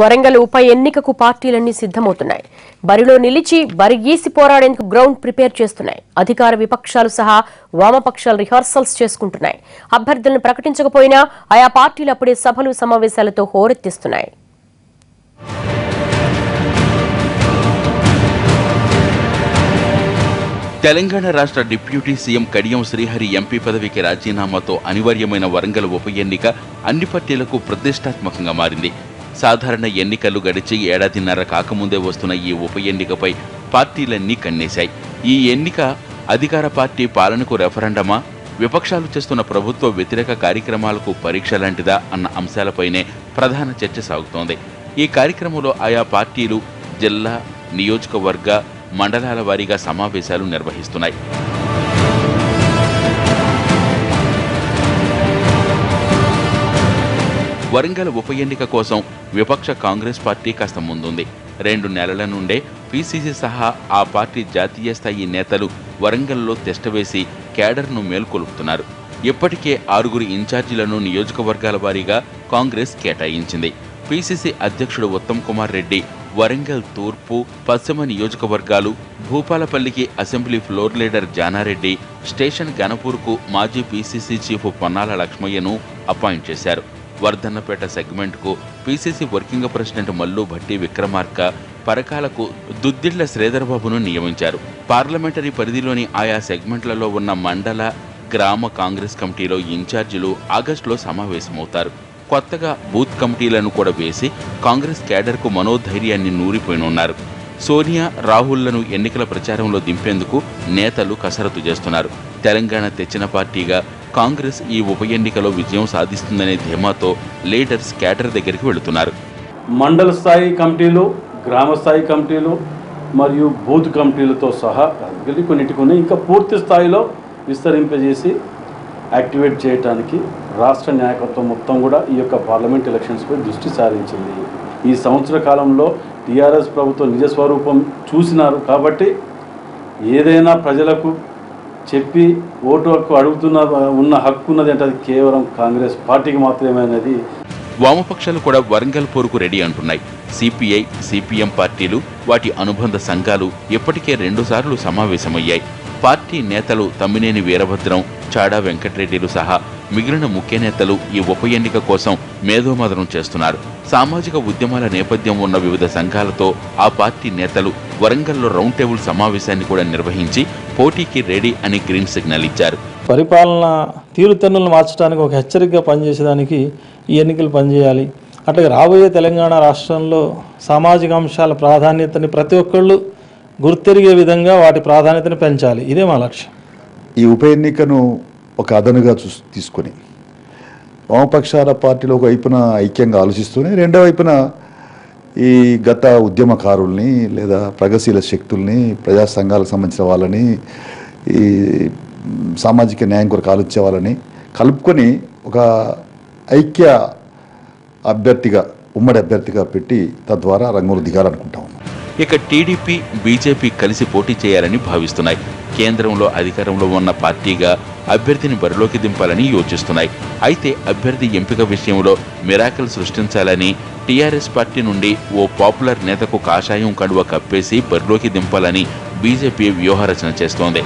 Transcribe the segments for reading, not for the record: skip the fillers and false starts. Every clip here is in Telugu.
వరంగల్ ఉప ఎన్నికకు పార్టీలన్నీ సిద్ధమవుతున్నాయి. బరిలో నిలిచి బరిగీసి పోరాడేందుకు గ్రౌండ్ ప్రిపేర్ చేస్తున్నాయి. అధికార విపక్షాలు సహా వామపక్షాలు రిహార్సల్స్ చేసుకుంటున్నాయి. అభ్యర్థులను ప్రకటించకపోయినా ఆయా పార్టీలు అప్పుడే సభలు సమావేశాలతో హోరెత్తిస్తున్నాయి. తెలంగాణ రాష్ట్ర deputy CM Kadiyam Srihari MP పదవికి రాజీనామాతో అనివార్యమైన వరంగల్ ఉప ఎన్నిక అన్ని పార్టీలకు ప్రతిష్టాత్మకంగా మారింది. సాధారణ ఎన్నికలు గడిచి ఏడాదిన్నర కాకముందే వస్తున్న ఈ ఉప ఎన్నికపై పార్టీలన్నీ కన్నేశాయి. ఈ ఎన్నిక అధికార పార్టీ పాలనకు రెఫరెండమా, విపక్షాలు చేస్తున్న ప్రభుత్వ వ్యతిరేక కార్యక్రమాలకు పరీక్ష లాంటిదా అన్న అంశాలపైనే ప్రధాన చర్చ సాగుతోంది. ఈ కార్యక్రమంలో ఆయా పార్టీలు జిల్లా, నియోజకవర్గ, మండలాల వారీగా సమావేశాలు నిర్వహిస్తున్నాయి. వరంగల్ ఉప ఎన్నిక కోసం విపక్ష కాంగ్రెస్ పార్టీ కాస్త ముందుంది. 2 నెలల నుండే పీసీసీ సహా ఆ పార్టీ జాతీయ స్థాయి నేతలు వరంగల్లో తెస్టవేసి క్యాడర్ను మేల్కొలుపుతున్నారు. ఇప్పటికే 6 ఇన్ఛార్జీలను నియోజకవర్గాల వారీగా కాంగ్రెస్ కేటాయించింది. పీసీసీ అధ్యక్షుడు ఉత్తమ్ కుమార్ రెడ్డి వరంగల్ తూర్పు, పశ్చిమ నియోజకవర్గాలు, భూపాలపల్లికి assembly floor leader Jana Reddy, station గణపూర్కు మాజీ పీసీసీ చీఫ్ పొన్నాల లక్ష్మయ్యను అపాయింట్ చేశారు. వర్ధన్నపేట సెగ్మెంట్కు PCC working president Mallu Bhatti Vikramarka, పరకాలకు దుద్దిళ్ల శ్రీధర్బాబును నియమించారు. పార్లమెంటరీ పరిధిలోని ఆయా సెగ్మెంట్లలో ఉన్న మండల, గ్రామ కాంగ్రెస్ కమిటీలో ఇన్ఛార్జీలు ఆగస్టులో సమావేశమవుతారు. కొత్తగా బూత్ కమిటీలను కూడా వేసి కాంగ్రెస్ క్యాడర్కు మనోధైర్యాన్ని నూరిపోయినున్నారు. సోనియా, రాహుల్లను ఎన్నికల ప్రచారంలో దింపేందుకు నేతలు కసరత్తు చేస్తున్నారు. తెలంగాణ తెచ్చిన పార్టీగా కాంగ్రెస్ ఈ ఉప ఎన్నికలో విజయం సాధిస్తుందనే ధీమాతో లీడర్స్ క్యాడర్ దగ్గరికి వెళుతున్నారు. మండల స్థాయి కమిటీలు, గ్రామ స్థాయి కమిటీలు మరియు బూత్ కమిటీలతో సహా కొన్నిటికొని ఇంకా పూర్తి స్థాయిలో విస్తరింపజేసి యాక్టివేట్ చేయడానికి రాష్ట్ర నాయకత్వం మొత్తం కూడా ఈ యొక్క పార్లమెంట్ ఎలక్షన్స్పై దృష్టి సారించింది. ఈ సంవత్సర కాలంలో టీఆర్ఎస్ ప్రభుత్వం నిజస్వరూపం చూసినారు కాబట్టి ఏదైనా ప్రజలకు చెప్పి ఓటు హక్కు ఉన్న హక్కు ఉన్నది అంటే అది కేవలం కాంగ్రెస్ పార్టీకి మాత్రమే అనేది. వామపక్షాలు కూడా వరంగల్ పోరుకు రెడీ అంటున్నాయి. సిపిఐ, సిపిఎం పార్టీలు, వాటి అనుబంధ సంఘాలు ఇప్పటికే 2 సార్లు సమావేశమయ్యాయి. పార్టీ నేతలు తమ్మినేని వీరభద్రం, చాడా వెంకటరెడ్డిలు సహా మిగిలిన ముఖ్య నేతలు ఈ ఉప ఎన్నిక కోసం మేధోమథనం చేస్తున్నారు. సామాజిక ఉద్యమాల నేపథ్యం ఉన్న వివిధ సంఘాలతో ఆ పార్టీ నేతలు వరంగల్లో రౌండ్ టేబుల్ సమావేశాన్ని కూడా నిర్వహించి పోటీకి రెడీ అని గ్రీన్ సిగ్నల్ ఇచ్చారు. పరిపాలన తీరుతెన్నులను మార్చడానికి ఒక హెచ్చరికగా పనిచేసేదానికి ఈ ఎన్నికలు పనిచేయాలి. అట్లాగే రాబోయే తెలంగాణ రాష్ట్రంలో సామాజిక అంశాల ప్రాధాన్యతని ప్రతి ఒక్కళ్ళు గుర్తెరిగే విధంగా వాటి ప్రాధాన్యతను పెంచాలి. ఇదే మా లక్ష్యం. ఈ ఉప ఎన్నికను ఒక అదనుగా తీసుకొని వామపక్షాల పార్టీలో ఒక వైపున ఐక్యంగా ఆలోచిస్తూనే రెండో వైపున ఈ గత ఉద్యమకారుల్ని లేదా ప్రగతిశీల శక్తుల్ని, ప్రజా సంఘాలకు సంబంధించిన వాళ్ళని, ఈ సామాజిక న్యాయం కొరకు ఆలోచించే వాళ్ళని కలుపుకొని ఒక ఐక్య అభ్యర్థిగా, ఉమ్మడి అభ్యర్థిగా పెట్టి తద్వారా రంగంలో దిగాలనుకుంటా ఉన్నాం. ఇక టీడీపీ, బీజేపీ కలిసి పోటీ చేయాలని భావిస్తున్నాయి. కేంద్రంలో అధికారంలో ఉన్న పార్టీగా అభ్యర్థిని బరిలోకి దింపాలని యోచిస్తున్నాయి. అయితే అభ్యర్థి ఎంపిక విషయంలో మిరాకిల్ సృష్టించాలని టీఆర్ఎస్ పార్టీ నుండి ఓ పాపులర్ నేతకు కాషాయం కండువ కప్పేసి బరిలోకి దింపాలని బీజేపీ వ్యూహరచన చేస్తోంది.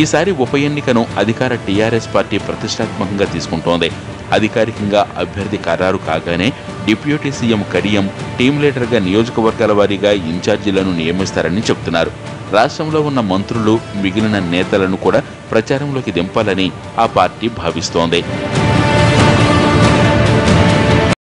ఈసారి ఉప ఎన్నికను అధికార టీఆర్ఎస్ పార్టీ ప్రతిష్టాత్మకంగా తీసుకుంటోంది. అధికారికంగా అభ్యర్థి ఖరారు కాగానే డిప్యూటీ సీఎం కడియం టీం లీడర్గా నియోజకవర్గాల వారీగా ఇన్ఛార్జీలను నియమిస్తారని చెబుతున్నారు. రాష్ట్రంలో ఉన్న మంత్రులు, మిగిలిన నేతలను కూడా ప్రచారంలోకి దింపాలని ఆ పార్టీ భావిస్తోంది.